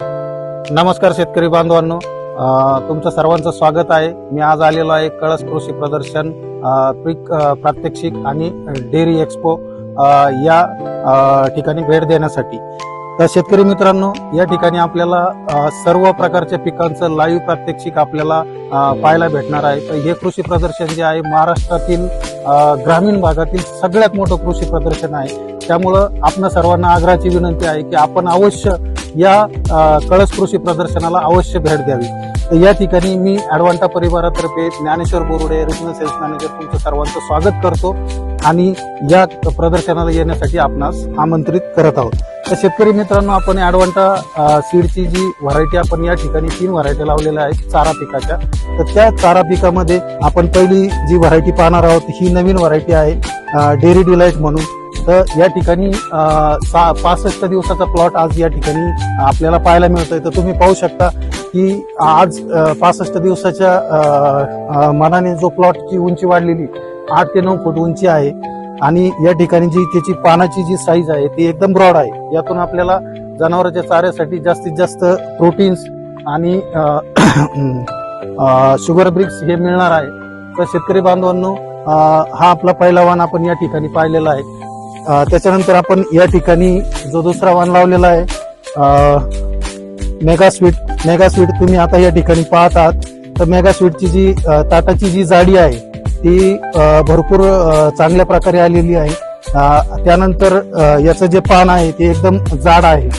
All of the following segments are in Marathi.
नमस्कार शेतकरी बांधवांनो, तुमचं सर्वांचं स्वागत आहे। मी आज आलेलो आहे कळस कृषी प्रदर्शन पीक प्रात्यक्षिक आणि डेअरी एक्सपो या ठिकाणी भेट देण्यासाठी। तर शेतकरी मित्रांनो, या ठिकाणी आपल्याला सर्व प्रकारच्या पिकांचं लाईव्ह प्रात्यक्षिक आपल्याला पाहायला भेटणार आहे। तर हे कृषी प्रदर्शन जे आहे महाराष्ट्रातील ग्रामीण भागातील सगळ्यात मोठं कृषी प्रदर्शन आहे। त्यामुळं आपणा सर्वांना आग्रहाची विनंती आहे की आपण अवश्य या कळस कृषी प्रदर्शनाला अवश्य भेट द्यावी। तर या ठिकाणी मी ॲडव्हान्टा परिवारातर्फे Dnyaneshwar Borude, regional sales manager, तुमचं सर्वांचं स्वागत करतो आणि या प्रदर्शनाला येण्यासाठी आपणास आमंत्रित करत आहोत। तर शेतकरी मित्रांनो, आपण ॲडव्हान्टा सीडची जी व्हरायटी आपण या ठिकाणी 3 व्हरायटी लावलेल्या आहेत चारा पिकाच्या। तर त्या चारा पिकामध्ये आपण पहिली जी व्हरायटी पाहणार आहोत ही नवीन व्हरायटी आहे डेअरी डिलाइट म्हणून। तर या ठिकाणी 65 दिवसाचा प्लॉट आज या ठिकाणी आपल्याला पाहायला मिळतोय। तर तुम्ही पाहू शकता की आज 65 दिवसाच्या मानाने जो प्लॉटची उंची वाढलेली 8 ते 9 फूट उंची आहे आणि या ठिकाणी जी त्याची पानाची जी साईज आहे ती एकदम ब्रॉड आहे। यातून आपल्याला जनावरांच्या चाऱ्यासाठी जास्तीत जास्त प्रोटीन्स आणि शुगर ब्रिक्स हे मिळणार आहे। तर शेतकरी बांधवांनो, हा आपला पहिला वाण आपण या ठिकाणी पाहिलेला आहे। त्याच्यानंतर आपण या ठिकाणी जो दुसरा वाण लावलेला आहे मेगा स्वीट तुम्ही आता या ठिकाणी पाहत आहात। तर मेगा स्वीटची जी ताटाची जी जाडी आहे ती भरपूर चांगल्या प्रकारे आलेली आहे। त्यानंतर याचं जे पान आहे ते एकदम जाड आहे।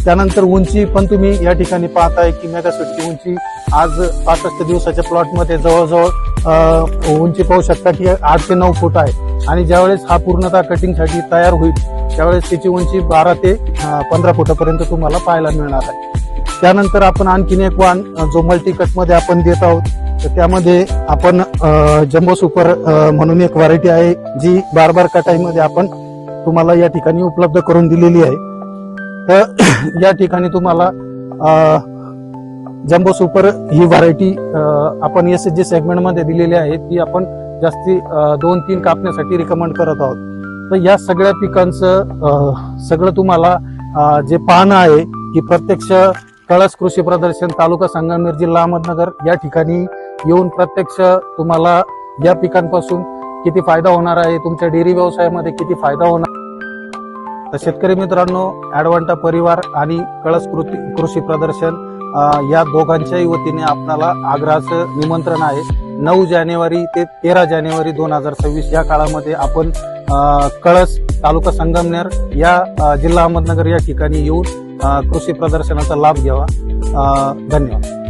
त्यानंतर उंची पण तुम्ही या ठिकाणी पाहताय की मेगा स्वीटची उंची आज 65 दिवसाच्या प्लॉटमध्ये जवळजवळ उंची पाहू शकता की 8 ते 9 फूट आहे आणि ज्यावेळेस हा पूर्णतः कटिंगसाठी तयार होईल त्यावेळेस त्याची उंची 12 ते 15 फुटापर्यंत तुम्हाला पाहायला मिळणार आहे। त्यानंतर आपण आणखीन एक वाण जो मल्टी कट मध्ये आपण देत आहोत। तर त्यामध्ये आपण जम्बो सुपर म्हणून एक व्हरायटी आहे जी बार कटाईमध्ये आपण तुम्हाला या ठिकाणी उपलब्ध करून दिलेली आहे। तर या ठिकाणी तुम्हाला जम्बो सुपर ही व्हरायटी आपण एसएचजी सेगमेंट मध्ये दिलेली आहे। ती आपण जास्ती 2-3 कापण्यासाठी रिकमेंड करत आहोत। तर या सगळ्या पिकांचं सगळं तुम्हाला जे पाहणं आहे की प्रत्यक्ष कळस कृषी प्रदर्शन तालुका संगमनेर जिल्हा अहमदनगर या ठिकाणी येऊन प्रत्यक्ष तुम्हाला या पिकांपासून किती फायदा होणार आहे, तुमच्या डेअरी व्यवसायामध्ये किती फायदा होणार। तर शेतकरी मित्रांनो, ॲडव्हान्टा परिवार आणि कळस कृषी प्रदर्शन या दोघांच्याही वतीने आपल्याला आग्रहाचं निमंत्रण आहे। 9 जानेवारी ते 13 जानेवारी 2026 या काळामध्ये आपण कळस तालुका संगमनेर या जिल्हा अहमदनगर या ठिकाणी येऊन कृषी प्रदर्शनाचा लाभ घ्यावा। धन्यवाद।